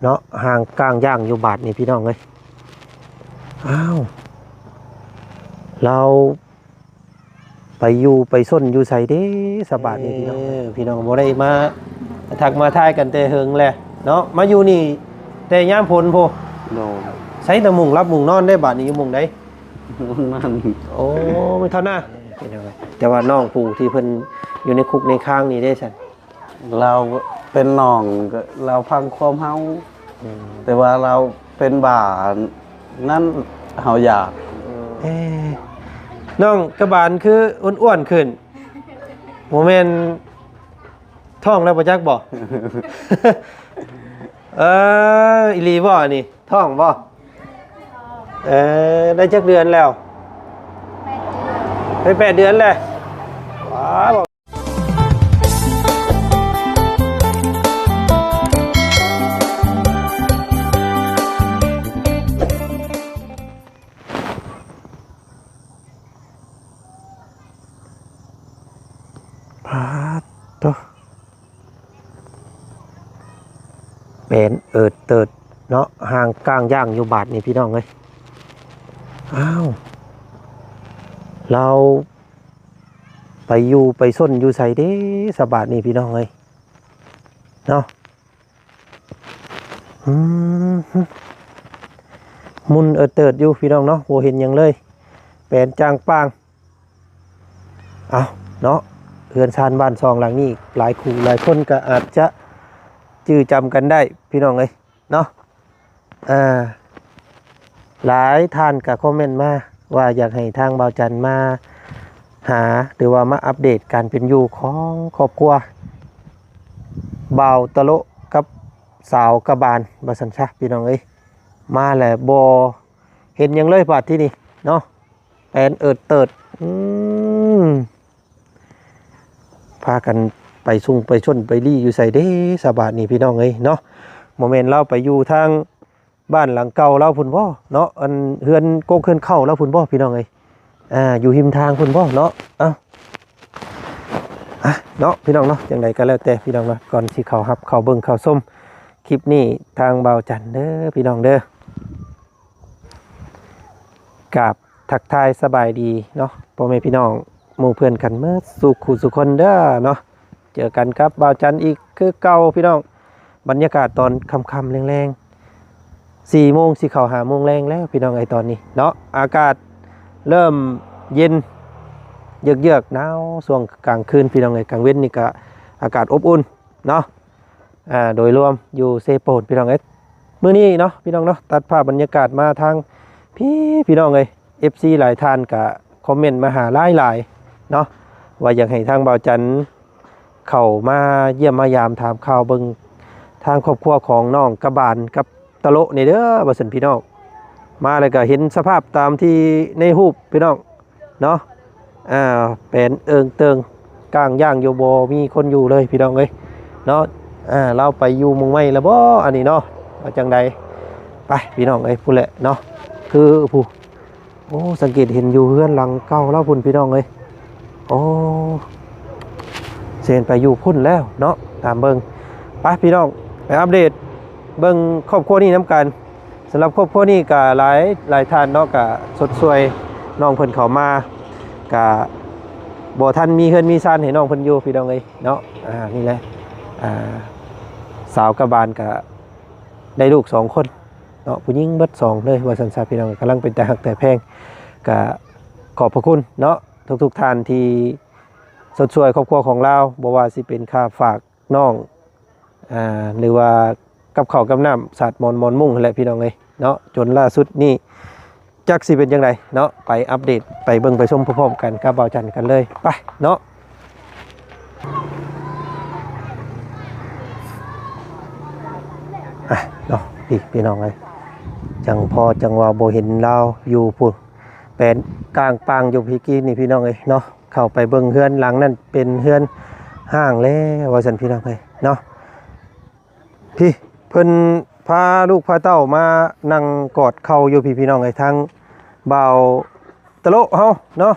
เนาะห่างกลางย่างอยู่บาทนี่พี่น้องเอ้ยอ้าวเราไปอยู่ไปส้นอยู่ใส่เด้สบายนี่พี่น้องบ่ได้มาทักมาทายกันแต่เฮิงแหละเนาะมาอยู่นี่แต่ยามฝนโพโดนใช้แต่มุงรับมุงนอนได้บาทนี้อยู่มุงใดนั่นโอ้ไม่เท่าหน้าแต่ว่าน้องผู้ที่เพิ่นอยู่ในคุกในค้างนี่ได้ซั่นเราเป็นน้องเราพังความเฮาแต่ว่าเราเป็นบ่านั่นเฮาอยากน้องกระบาลคืออ้วนๆขึ้นโมเมนท้องแล้วบ่จักบ่ อีหลีบ่นี่ท้องบ่ได้จักเดือนแล้วไป8 เดือนแล้วว้าวพาตัวเป็นเติดเนาะห่างกลางย่างอยู่บาทนี่พี่น้องเอ้ยอ้าวเราไปอยู่ไปส้นอยู่ใส่เด้สบายนี่พี่น้องเอ้ยเนาะมุนเติดอยู่พี่น้องเนาะโหเห็นยังเลยเป็นจางปางเอาเนาะเฮือนชานบ้านซองหลังนี้หลายคู่หลายคนก็อาจจะจื้อจำกันได้พี่น้องเอ้ยเนาะหลายท่านก็คอมเมนต์มาว่าอยากให้ทางบ่าวจันมาหาหรือว่ามาอัปเดตการเป็นอยู่ของครอบครัวบ่าวตะโลกับสาวกระบาลบาสันชะพี่น้องเอ้ยมาแหละบ่เห็นยังเลยบาดที่นี่เนาะแอนเติดพากันไปซุ่งไปชนไปรี่อยู่ใส่เด้สบายนี่พี่น้องเอ้ยเนาะโมเมนต์เราไปอยู่ทางบ้านหลังเก่าเราพุ่นบ่เนาะอันเฮือนโก้งเฮือนเข้าเราพุ่นบ่พี่น้องเอ้ยอยู่หิมทางพุ่นบ่เนาะเนาะพี่น้องเนาะจังไดก็แล้วแต่พี่น้องเนาะก่อนสิเข้ารับเข้าเบิ่งเข้าส้มคลิปนี้ทางบ่าวจันเด้อพี่น้องเด้อกับทักทายสบายดีเนาะพ่อแม่พี่น้องหมู่เพื่อนกันเมื่อสุขสุคนเด้อเนาะเจอกันครับบ่าวจันอีกคือเก่าพี่น้องบรรยากาศตอนค่ำๆแรงๆ4 โมงสิเข้า5 โมงแรงแล้วพี่น้องไอ้ตอนนี้เนาะอากาศเริ่มเย็นเยือกๆหนาวช่วงกลางคืนพี่น้องไอ้กลางเว้นนี่ก็อากาศอบอุ่นเนาะโดยรวมอยู่เซโปนพี่น้องเอ้ยมื้อนี้เนาะพี่น้องเนาะตัดภาพบรรยากาศมาทางพี่น้องเอ้ย FC หลายท่านก็คอมเมนต์มาหาหลายเนาะว่าอยากให้ทางบ่าวจันเข้ามาเยี่ยมมายามถามข่าวเบิ่งทางครอบครัวของน้องกระบาลกับตะโลนี่เด้อบ่ซั่นพี่น้องมาแล้วก็เห็นสภาพตามที่ในรูปพี่น้องเนาะเป็นเติงกลางย่างอยู่บ่มีคนอยู่เลยพี่น้องเอ้ยเนาะเราไปอยู่มุงไม้แล้วบ่อันนี้เนาะว่าจังใดไปพี่น้องเอ้ยพูดแหละเนาะคือผู้โอ้สังเกตเห็นอยู่เฮือนหลังเก่าแล้วพุ่นพี่น้องเอ้ยโอ้เซนไปอยู่พุ่นแล้วเนาะตามเบิ่งไปพี่น้องไปอัปเดตเบิ่งครอบครัวนี้น้ำกันสำหรับครอบครัวนี้ก็หลายท่านเนาะก็สดสวยน้องเพิ่นเข้ามาก็บ่ทันมีเฮือนมีซ่านให้น้องเพิ่นอยู่พี่น้องเอ้ยเนาะนี่แหละสาวกระบาลก็ได้ลูก2 คนเนาะผู้หญิงเบิด2เลยว่าซั่นซะพี่น้องกำลังเป็นแต่ฮักแต่แพงก็ขอบพระคุณเนาะทุกท่านที่สดสวยครอบครัวของเราบ่ว่าสิเป็นค่าฝากน้องหรือว่ากับข้าวกับน้ำสาดมอนมุ่งแหละพี่น้องเอ้ยเนาะจนล่าสุดนี่จักสิเป็นจังไดเนาะไปอัปเดตไปเบิ่งไปชมพร้อมๆกันกับบ่าวจันกันเลยไปเนาะเนาะพี่น้องเอ้ยจังพอจังว่าบ่เห็นเราอยู่พุ่นเป็นกลางปางอยู่พี่กี้นี่พี่น้องเอ้ยเนาะเข้าไปเบิ่งเฮือนหลังนั่นเป็นเฮือนห้างแล้วว่าซั่นพี่น้องเอ้ยเนาะพี่เพิ่นพาลูกพาเต้ามานั่งกอดเข่าอยู่พี่น้องไอ้ทางบ่าวตะโลเฮาเนาะ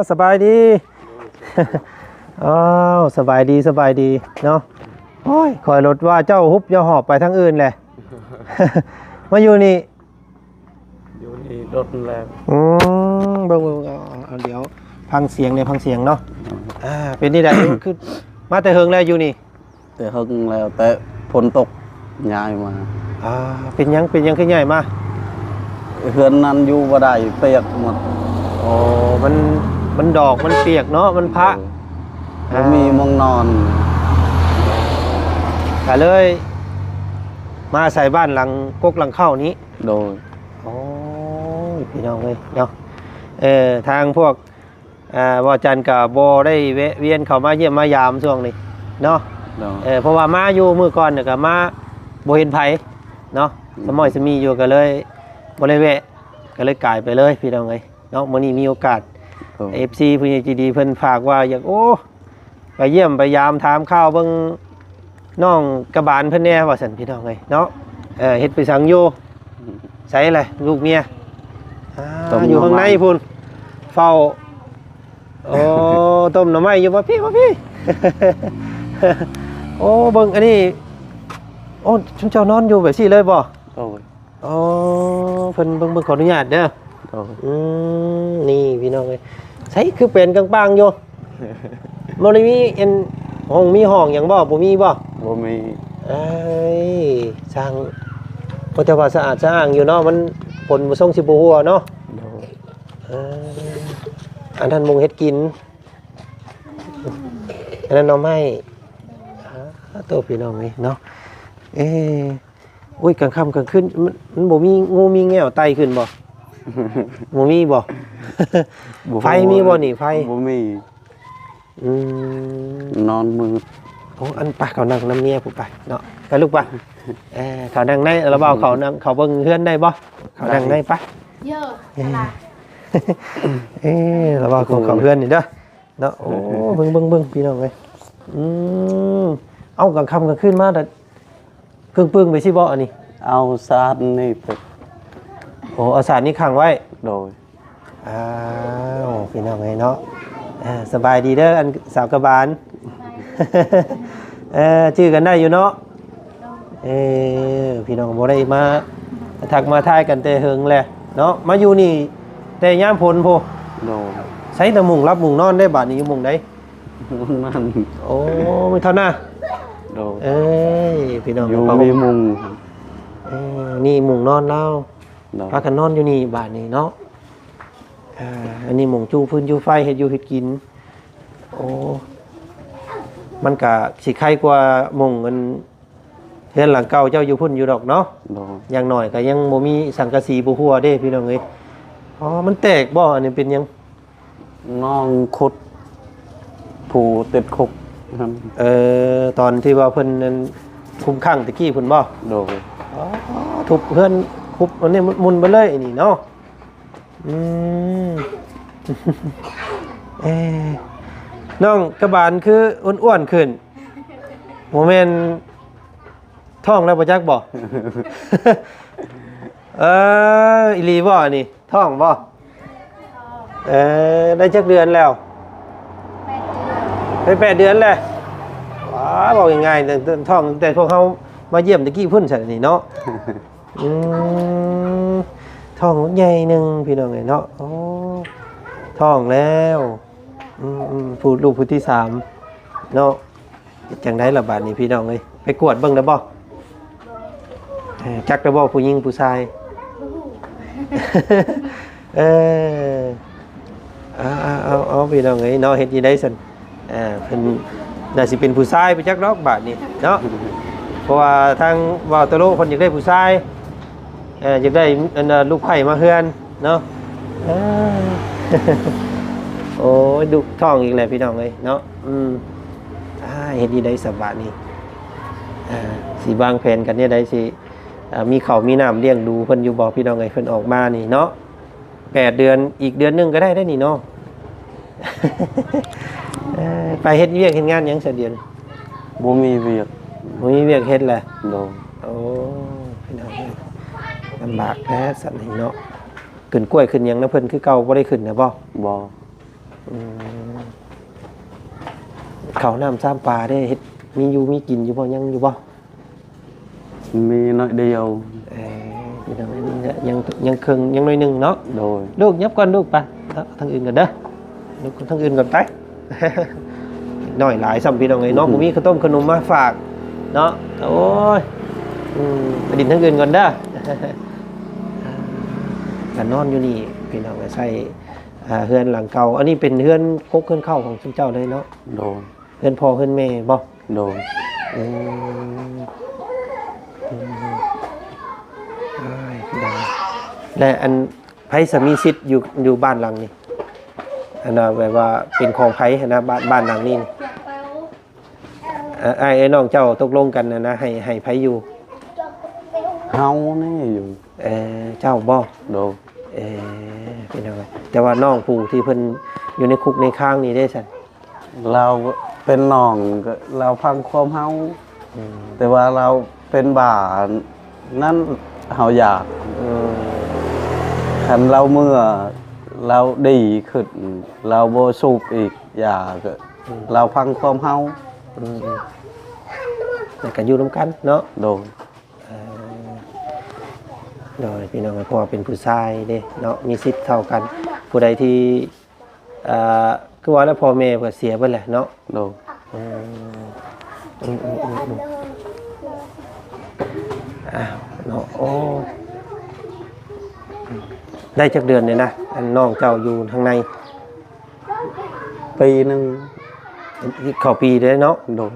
สบายดี อ้าวสบายดีเนาะโอ้ยคอยรถว่าเจ้าฮุบเจ้าหอบไปทางอื่นแหละ มาอยู่นี่ อยู่นี่รถแล้ว เบิ่งเอาเดี๋ยวพังเสียงเนี่ยพังเสียงเนาะเป็นนี่ได้ คือมาแต่เฮิงแล้วอยู่นี่ แต่เฮิงแล้วแต่ฝนตกย้ายมา เป็นหยังขึ้นใหญ่มา เฮือนนั้นอยู่บ่ได้เปียกหมด อ๋อมันดอกมันเปียกเนาะมันพระ บ่มีมองนอน ก็เลย มาใส่บ้านหลังกกหลังเข้านี้ โดย โอ้ยพี่น้องเลยเนาะทางพวกวอจันกับโบได้แวะเวียนเข้ามาเยี่ยมมายามช่วงนี้เนาะ โดย เพราะว่ามาอยู่มื้อก่อนเนี่ยก็มาบ่เห็นไผเนาะสมอยสมีอยู่ก็เลยบ่ได้แวะก็เลยกลายไปเลยพี่น้องเอ้ยเนาะมื้อนี้มีโอกาส FC ผู้ใหญ่ใจดีเพิ่นฝากว่าอยากไปเยี่ยมไปยามถามข่าวเบิ่งน้องกระบาลเพิ่นแน่ว่าซั่นพี่น้องเอ้ยเนาะเฮ็ดไปสังอยู่ใส่เลยลูกเมียอยู่ข้างในพุ่นเฝ้าต้มหน่อไม้อยู่บ่พี่ โอ้เบิ่งอันนี้โอ้ชุมเจ้านอนอยู่แบบซี่เลยบ่ โดย เพิ่นเบิ่งขออนุญาตเด้อ โดย นี่พี่น้องเอ้ยใช่คือเป็นกลางๆอยู่ บ่ได้มีห้องหยังบ่มีบ่ บ่มี เอ้ยสร้างก็จะว่าสะอาดสะอ้างอยู่เนาะมันผลบ่ส่งสิบ่ฮัวเนาะ โดย อันนั้นมงเฮ็ดกินอันนั้นหน่อไม้ตัวพี่น้องนี่เนาะอุ้ยกลางค่ำกลางคืนมันบ่มีงูมีแง่วไต่ขึ้นบ่ บ่มีบ่ ไฟมีบ่นี่ไฟ บ่มี อืม นอนมืด โอ้อันไปเขานั่งน้ำเมียผู้ไปเนาะไปลูกไปเขานั่งในระเบาเขานั่งเขาเบิ่งเฮือนได้บ่เขานั่งในไป เยอะอะไร ระเบาเขาเฮือนนี่เด้อเนาะโอ้เบิ่งพี่น้องเอ้ยเอากลางค่ำกลางคืนมาแต่เครื่องปึ้งไปสิบ่อันนี้ เอาซาดนี่ไป โอ้เอาสารนี้ขังไว้ โดย อ้าวพี่น้องเอ้ยเนาะสบายดีเด้ออันสาวกระบาล ชื่อกันได้อยู่เนาะพี่น้องบ่ได้มาทักมาทายกันแต่เฮิงแหละเนาะมาอยู่นี่แต่ยามฝนโพ โดย ใช้แต่มุงรับมุงนอนได้บาดนี้อยู่มุงใด นั่น โอ้ไม่เท่าหน้า โดย พี่น้อง อยู่มีมุง นี่มุงนอนเล่า โดย พากันนอนอยู่นี่บาดนี้เนาะอันนี้มุงจูพื้นจูไฟเฮ็ดอยู่เฮ็ดกินโอ้มันก็สิใครกว่ามุงกันเรือนหลังเก่าเจ้าอยู่พุ่นอยู่ดอกเนาะ โดย อย่างน้อยก็ยังบ่มีสังกะสีบ่ฮัวเด้พี่น้องเอ้ยมันแตกบ่อันนี้เป็นหยัง น้องขุดผู้ติดคุกครับ ตอนที่ว่าเพิ่นนั้นคุมขังตะกี้เพิ่นบ่ โดย ทุบเพิ่นคุบอันนี้มุนไปเลยอันนี้เนาะน้องกระบาลคืออ้วนๆขึ้นโมเมนท้องแล้วบ่จักบ่ อีหลีบ่นี่ท้องบ่ได้จักเดือนแล้วได้8 เดือนแล้วว้าบอกง่ายๆแต่ท้องแต่พวกเฮามาเยี่ยมตะกี้เพิ่นซั่นนี่เนาะ ท้องใหญ่หนึงพี่น้องเอ้ยเนาะโอ้ท้องแล้วผู้ลูกผู้ที่3เนาะจังได๋ล่ะบาดนี้พี่น้องเอ้ยไปกวดเบิ่งได้บ่จักได้บ่ผู้หญิงผู้ชาย เอาพี่น้องเอ้ยเนาะเฮ็ดอีได้ซั่นเพิ่นน่าสิเป็นผู้ชายไปจักดอกบาดนี้เนาะเพราะว่าทางว่าวตะโลคนอยากได้ผู้ชายอยากได้อันลูกไผ่มาเฮือนเนาะ โอ้ยดุท้องอีกแล้วพี่น้องเอ้ยเนาะเฮ็ดอีได้สับบาดนี้สิวางแผนกันเนี่ยได้สิมีข้าวมีน้ำเลี้ยงดูเพิ่นอยู่บ่พี่น้องเอ้ยเพิ่นออกมานี่เนาะ8 เดือนอีกเดือนนึงก็ได้นี่เนาะ ไปเฮ็ดเวียกเฮ็ดงานหยังซะเดือน บ่มีเวียก บ่มีเวียกเฮ็ดแหละ โดย โอ้พี่น้องลำบากแท้สันนี่เนาะขึ้นกล้วยขึ้นหยังนะเพิ่นคือเก่าบ่ได้ขึ้นนะบ่ บ่ ข้าวน้ำซ้ำปลาได้เฮ็ดมีอยู่มีกินอยู่บ่ยังอยู่บ่ มีน้อยเดียว พี่น้องยังครึ่งยังน้อยหนึงเนาะ โดย ลูกยับก่อนลูกไปทางอื่นก่อนเด้อลูกทางอื่นก่อนไป น้อยหลายซ้ำพี่น้องเอ้ยเนาะผมมีข้าวต้มขนมมาฝากเนาะโอ้ยไปดินทางอื่นก่อนเด้อ กันนอนอยู่นี่พี่น้องใส่เฮือนหลังเก่าอันนี้เป็นเฮือนกกเฮือนเข้าของเจ้าเลยเนาะ โดย เฮือนพ่อเฮือนแม่บ่ โดย พี่น้องและอันไผสามีสิทธิ์อยู่บ้านหลังนี้อันน่ะแบบว่าเป็นของไผนะบ้านหลังนี้นี่ไอ้น้องเจ้าตกลงกันนะให้ไผอยู่ เฮานี่อยู่ เจ้าบ่ โดย เป็นยังไงแต่ว่าน้องผู้ที่เพิ่นอยู่ในคุกในค้างนี่ได้ซั่น เราเป็นน้องก็เราพังความเฮาแต่ว่าเราเป็นบ่านั่นเฮาอยากคันเราเมื่อเราดีขึ้นเราบ่สูบอีกอยากเราพังความเฮา แต่ก็อยู่ร่วมกันเนาะ โดย โดยพี่น้องเพราะว่าเป็นผู้ชายเด้เนาะมีสิทธิ์เท่ากัน ผู้ใดที่คือว่าแล้วพ่อแม่ก็เสียไปแหละเนาะ โดย อ้าวเนาะโอ้ได้จักเดือนเลยนะอันน้องเจ้าอยู่ทางใน ปีหนึง เข้าปีเลยเนาะ โดย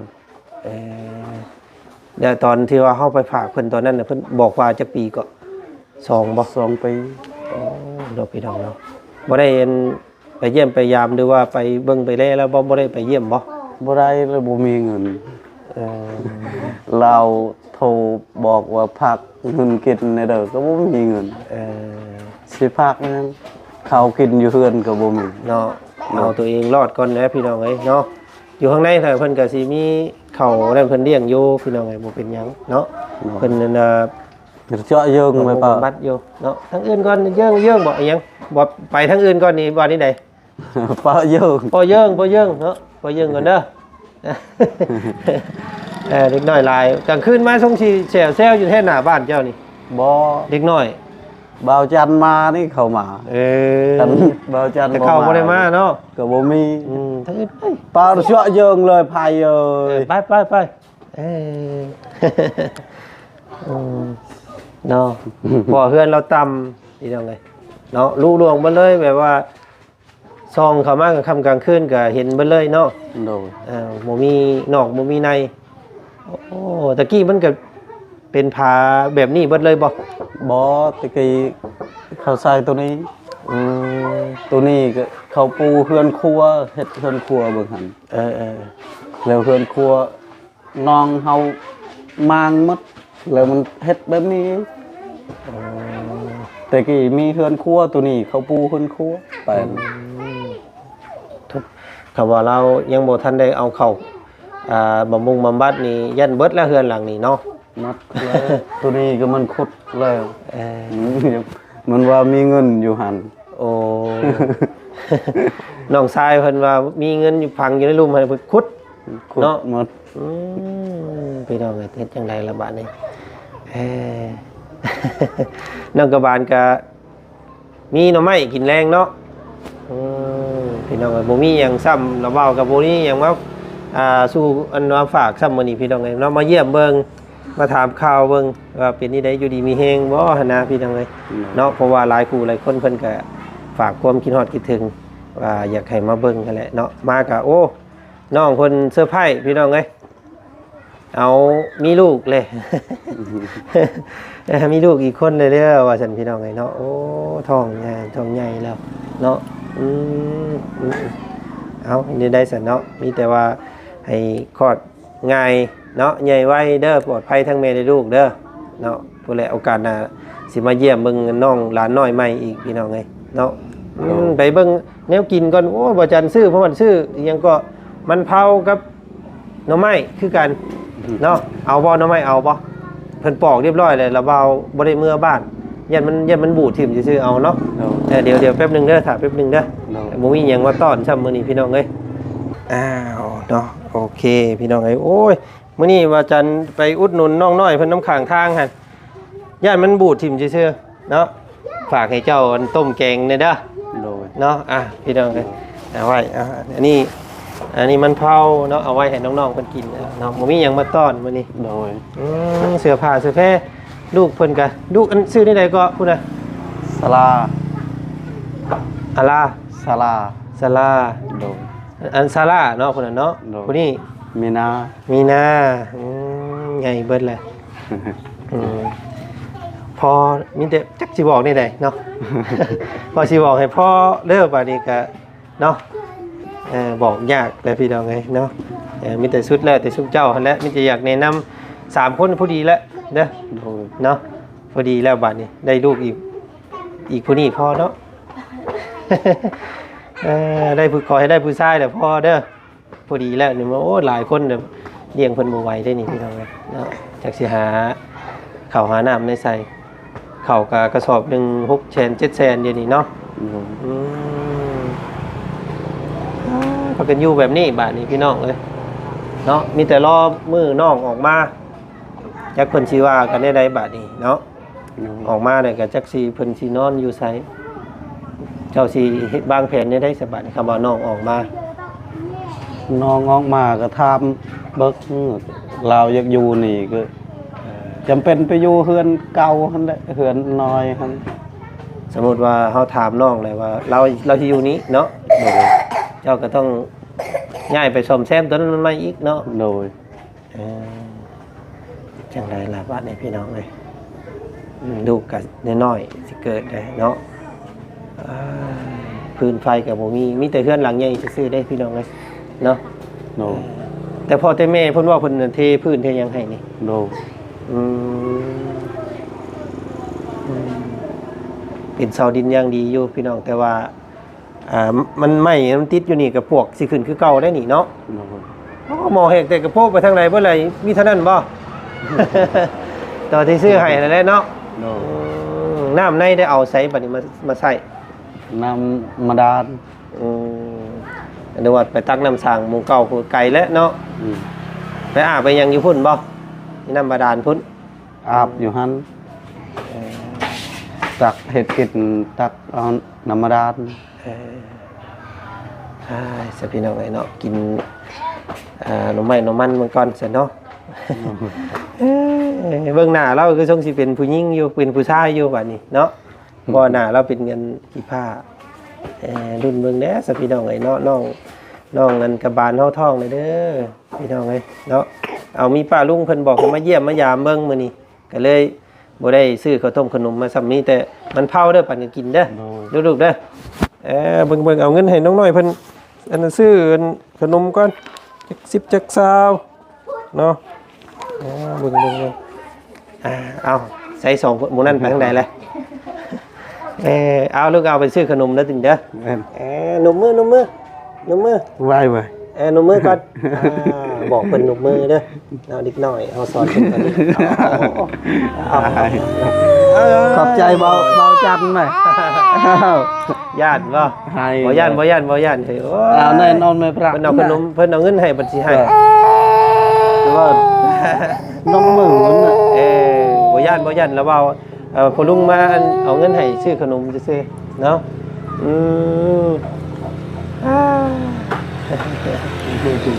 เดี๋ยวตอนที่ว่าเข้าไปฝากเพิ่นตอนนั้นน่ะเพิ่นบอกว่าจะปีก็2บ่ 2 ปี เราพี่น้องเนาะบ่ได้ไปเยี่ยมไปยามหรือว่าไปเบิ่งไปแลแล้วบ่ได้ไปเยี่ยมบ่ บ่ได้เลยบ่มีเงินเราโทรบอกว่าพักเงินกินในเด้อก็บ่มีเงินสิพักนั้นข้าวกินอยู่เฮือนก็บ่มี เนาะเอาตัวเองรอดก่อนนะพี่น้องเอ้ยเนาะอยู่ข้างในถ้าเพิ่นก็สิมีข้าวนั่นเพิ่นเลี้ยงอยู่พี่น้องเอ้ยบ่เป็นหยังเนาะเพิ่นนั่นเจาะเยิงไปป่ะ บัดอยู่เนาะทางอื่นก่อนเยิ่งบ่อีหยังบ่ไปทางอื่นก่อนนี่บ่นี่ใด ป่ะเยิง บ่เยิ่งเนาะบ่เยิ่งก่อนเด้อ เด็กน้อยหลายกลางคืนมาส่งสิแซวอยู่แท้หน้าบ้านเจ้านี่ บ่ เด็กน้อย บ่าวจันมานี่เข้ามาคันบ่าวจัน แต่เข้าบ่ได้มาเนาะ ก็บ่มี ทางอื่นไป ป่าเจาะเยิงเลยพายเอ้ย ไปเนาะพอเฮือนเราต่ำนี่จังไงเนาะรู้ลวงบ่เลยแบบว่าซองเข้ามากับค่ำกลางคืนก็เห็นเบ่เลยเนาะ โดย บ่มีนอกบ่มีในโอ้ตะกี้มันก็เป็นผาแบบนี้เบิดเลยบ่ บ่ตะกี้เขาใส่ตัวนี้ตัวนี้ก็เขาปูเฮือนครัวเฮ็ดเฮือนครัวเบิ่งหั่นแล้วเฮือนครัวน้องเฮามางหมดแล้วมันเฮ็ดแบบนี้แต่กี้มีเฮือนครัวตัวนี้เขาปูเฮือนครัวไป คำว่าเรายังบ่ทันได้เอาเข้าบำรุงบำบัดนี่ยันเบิดแล้วเฮือนหลังนี่เนาะ มัดแล้วตัวนี้ก็มันขุดแล้วมันว่ามีเงินอยู่หั่น โอ้ น้องชายเพิ่นว่ามีเงินอยู่พังอยู่ในรูมให้เพิ่นขุดเนาะ หมด พี่น้องเฮ็ดจังไดล่ะบัดนี้น้องกระบาลก็มีหน่อไม้กินแรงเนาะพี่น้องบ่มีหยังซ้ำเราเว้ากับบ่มีหยังมาสู้อันว่าฝากซ้ำมื้อนี้พี่น้องเนาะมาเยี่ยมเบิ่งมาถามข่าวเบิ่งว่าเป็นนี่ได้อยู่ดีมีแฮงบ่หั่นนะพี่น้องเอ้ยเนาะเพราะว่าหลายคู่หลายคนเพิ่นก็ฝากความคิดฮอดคิดถึงว่าอยากให้มาเบิ่งกันแหละเนาะมาก็โอ้น้องเพิ่นเซอร์ไพรส์พี่น้องเอ้ยเอามีลูกเลย มีลูกอีกคนเลยเด้อว่าซั่นพี่น้องเอ้ยเนาะโอ้ท้องใหญ่แล้วเนาะเอานี่ได้ซั่นเนาะมีแต่ว่าให้คลอดง่ายเนาะใหญ่ไวเด้อปลอดภัยทั้งแม่และลูกเด้อเนาะผู้ใดโอกาสหน้าสิมาเยี่ยมเบิ่งน้องหลานน้อยใหม่อีกพี่น้องเอ้ยเนาะไปเบิ่งแนวกินก่อนโอ้บ่จันซื้อเพราะมันซื้ออีหยังก็มันเผากับหน่อไม้คือกันเนาะเอาบ่หน่อไม้เอาบ่เพิ่นปอกเรียบร้อยเลยแล้วเบาบ่ได้เมื่อบ้านยันมันบูดถิ่มซื่อๆเอาเนาะเดี๋ยวแป๊บนึงเด้อถ้าแป๊บนึงเด้อบ่มีหยังมาต้อนซ้ำมื้อนี้พี่น้องเอ้ยอ้าวเนาะโอเคพี่น้องเอ้ยโอ้ย มื้อนี้ว่าจันไปอุดหนุนน้องน้อยเพิ่นน้ำข้างทางหั่นย่านมันบูดถิ่มซื่อๆเนาะฝากให้เจ้าอันต้มแกงเนี่ยเด้อ โดย เนาะพี่น้องเอ้ยเอาไว้อันนี้มันเผาเนาะเอาไว้ให้น้องๆเพิ่นกินเนาะบ่มีหยังมาต้อนมื้อนี้ โดย เสื้อผ้าเสื้อแพรลูกเพิ่นก็ลูกอันซื้อได้ใดก็พุ่นน่ะ ศาลา อาลา ศาลา ศาลา โดย อันศาลาเนาะพุ่นน่ะเนาะ โดย ผู้นี้ มีนา มีนาใหญ่เบิดเลยพอมีแต่จักสิบอกได้ใดเนาะ พอสิบอกให้พ่อเลิกบัดนี้ก็เนาะบอกยากเลยพี่น้องเอ้ยเนาะมีแต่สุดแล้วแต่สุดเจ้าหั่นแหละมีแต่อยากแนะนำ3คนพอดีแล้วเด้อ โดย เนาะพอดีแล้วบัดนี้ได้ลูกอีกผู้นี้พอเนาะ ได้ผู้ขอให้ได้ผู้ชายแต่พอเด้อพอดีแล้วนี่มันโอ้หลายคนเนี่ยเลี้ยงเพิ่นบ่ไหวได้นี่พี่น้องเอ้ยเนาะจักสิหาข้าวหาน้ำในใส่ข้าวกระสอบหนึง6แสน7แสนเดี๋ยวนี้เนาะ โดย พากันอยู่แบบนี้บาดนี้พี่น้องเอ้ยเนาะมีแต่รอมือน้องออกมาจักเพิ่นสิว่ากันได้ใดบาดนี้เนาะออกมาเนี่ยก็จักสิเพิ่นสินอนอยู่ไสเจ้าสิเฮ็ดบางแผนได้สบายคำว่าน้องออกมา น้องออกมาก็ถามเบิกเราอยากอยู่นี่ก็จำเป็นไปอยู่เฮือนเก่าหั่นแหละเฮือนน้อยหั่น สมมุติว่าเฮาถามน้องเลยว่าเราสิอยู่นี้เนาะ โดย เจ้าก็ต้องย้ายไปซ่อมแซมตัวนั้นมันมาอีกเนาะ โดย จังไดล่ะบาดนี้พี่น้องเอ้ยลูกก็น้อยๆสิเกิดได้เนาะพื้นไฟก็บ่มีแต่เฮือนหลังใหญ่ซื่อๆได้พี่น้องเอ้ยเนาะ โดย แต่พ่อแต่แม่เพิ่นว่าเพิ่นน่ะเทพื้นเทหยังให้นี่ โดย เป็นเสาดินอย่างดีอยู่พี่น้องแต่ว่ามันไหม้มันติดอยู่นี่กับพวกสิขึ้นคือเก่าได้นี่เนาะ โดย หมอเฮกแต่กระโปงไปทางไหนเบ่ไหร่มีเท่านั้นบ่ ต่อที่ซื้อให้นั่นแหละเนาะ โดย น้ำในได้เอาใส่บัดนี้มาใส่ น้ำมาดาน อันนี้ว่าไปตักน้ำสร้างหมู่เก่าผู้ไกลแล้วเนาะ ไปอาบไปยังอยู่พุ่นบ่นี่น้ำบาดาลพุ่น อาบอยู่หั่นตักเห็ดกินตักเอาน้ำมาดาน สพี่น้องไอ้เนาะกินหน่อไม้หน่อมันมันก่อนเสร็จเนาะ เบื้องหน้าเราคือทรงสิเป็นผู้หญิงอยู่เป็นผู้ชายอยู่บัดนี้เนาะบ่หน้าเราเป็นเงินขี้ผ้ารุ่นเบิ่งแหน่สพี่น้องไอ้เนาะน้องเงินกระบาลเฮาท้องเลยเด้อพี่น้องเอ้ยเนาะเอามีป้าลุงเพิ่นบอกให้มาเยี่ยมมายามเบิ่งมื้อนี้ก็เลยบ่ได้ซื้อข้าวต้มขนมมาซ้ำนี้แต่มันเผาเด้อปันกันกินเด้อลูกๆเด้อเบิ่งเอาเงินให้น้องน้อยเพิ่นอันนั้นซื้อขนมก่อนจัก10จัก20เนาะเบิ่งเอาใส่2หมู่นั้นไปทางใดล่ะเอาลูกเอาไปซื้อขนมแล้วถึงเด้อนมมือนมมือ ไหว้ไว้ นมมือก่อนบอกเพิ่นนมมือเด้อเอานิดหน่อยเอาสอนเพิ่นก่อนขอบใจเบาจันไหม ญาติบ่บ่ญาติเฮ้ยโอ้ แน่นอนไม่พระ เพิ่นเอาขนมเพิ่นเอาเงินให้บัญชีให้ แต่ว่าน้องมือมันน่ะ บ่ญาติแล้วว่าพอลุงมาเอาเงินให้ซื้อขนมซื่อๆเนาะ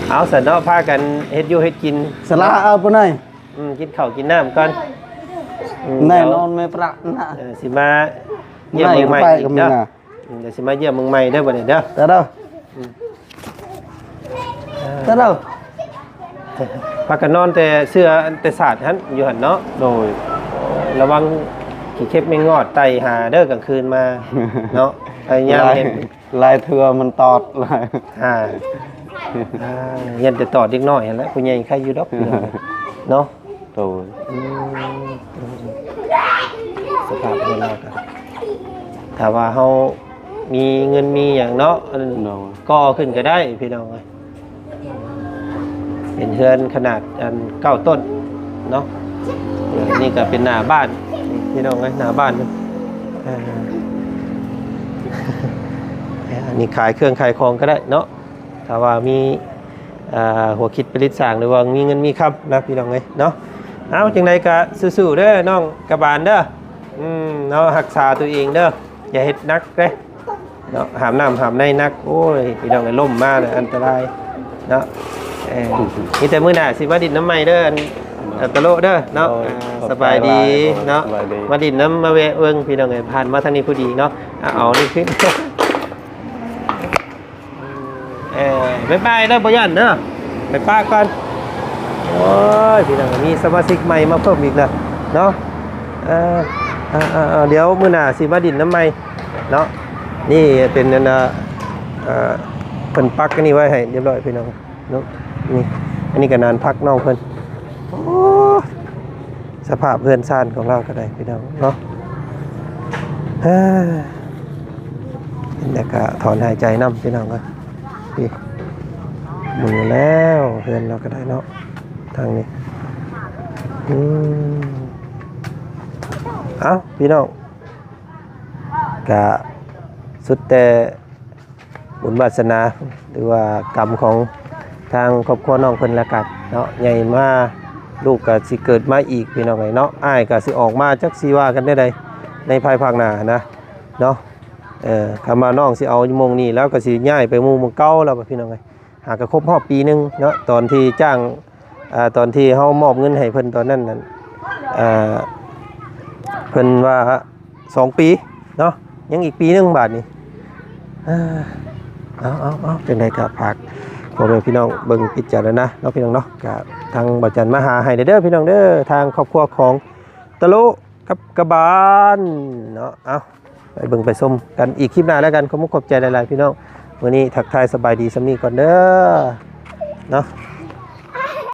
เอาซะเนาะพากันเฮ็ดอยู่เฮ็ดกิน สละเอาไปไหน กินข้าวกินน้ำก่อน แน่นอนไม่พระนะ สิมาเยี่ยมเมืองใหม่อีกเด้อเดี๋ยวสิมาเยี่ยมเมืองใหม่เด้อบัดนี้เด้อ แต่เรา พากันนอนแต่เสื้อแต่ศาสตร์หั่นอยู่หั่นเนาะ โดย ระวังขี้เข็บไม่งอดไตหาเด้อกลางคืนมาเนาะพยายามเห็น ลายเถื่อมันตอดลาย ยันจะต่อเด็กน้อยหั่นแหละผู้ใหญ่ใครอยู่ดอกเนาะ โดย สภาพเฮาแล้วกันถ้าว่าเฮามีเงินมีหยังเนาะ โดย ก่อขึ้นก็ได้พี่น้องเอ้ยเป็นเฮือนขนาด9 ต้นเนาะนี่ก็เป็นหน้าบ้านพี่น้องเอ้ยหน้าบ้านมันอันนี้ขายเครื่องขายของก็ได้เนาะถ้าว่ามี หัวคิดผลิตสร้างหรือว่ามีเงินมีคำนะพี่น้องเอ้ยเนาะเอาจังไดก็สู้ๆเด้อน้องกระบาลเด้อเนาะรักษาตัวเองเด้ออย่าเฮ็ดหนักเด้เนาะหามน้ำหามในนักโอ้ยพี่น้องไอ้ล่มมาเลยอันตรายเนาะมีแต่มื้อหน้าสิมาดินน้ำใหม่เด้อตะโลเด้อเนาะสบายดีเนาะมาดินน้ำมาแวะเอิงพี่น้องไอ้ผ่านมาทางนี้พอดีเนาะเอานี่ขึ้นบ๊ายบายเด้อบ่ยันเด้อไปป้าก่อนโอ้ยพี่น้องมีสมาชิกใหม่มาเพิ่มอีกแล้วเนาะเดี๋ยวมื้อหน้าสิมาดินน้ำใหม่เนาะนี่เป็นเพิ่นปักอันนี้ไว้ให้เรียบร้อยพี่น้องเนาะนี่อันนี้ก็นานพักน้องเพิ่นโอ้สภาพเพื่อนซ่านของเราก็ได้พี่น้องเนาะแต่ก็ถอนหายใจน้ำพี่น้องก็พี่หมุนแล้วเพื่อนเราก็ได้เนาะทางนี้เอาพี่น้องกะสุดแต่บุญวาสนาหรือว่ากรรมของทางครอบครัวน้องเพิ่นละกันเนาะใหญ่มาลูกก็สิเกิดมาอีกพี่น้องไงเนาะอ้ายก็สิออกมาจักสิว่ากันได้ใดในภายภาคหน้านะเนาะคำว่าน้องสิเอาโมงนี้แล้วก็สิย้ายไปหมู่เมืองเก่าแล้วพี่น้องไงหากก็ครบรอบปีนึงเนาะตอนที่จ้างตอนที่เฮามอบเงินให้เพิ่นตอนนั้นนั่นเพิ่นว่า2 ปีเนาะยังอีกปีนึงบาทนี่เอาจังได๋ก็ฝากพ่อแม่พี่น้องเบิ่งพิจารณาเนาะพี่น้องเนาะก็ทางบ่จันมาหาให้เด้อพี่น้องเด้อทางครอบครัวของตะโลกับกระบาลเนาะเอาไปเบิ่งไปชมกันอีกคลิปหน้าแล้วกันขอบคุณขอบใจหลายๆพี่น้องวันนี้ทักทายสบายดีสำนีก่อนเด้อเนาะ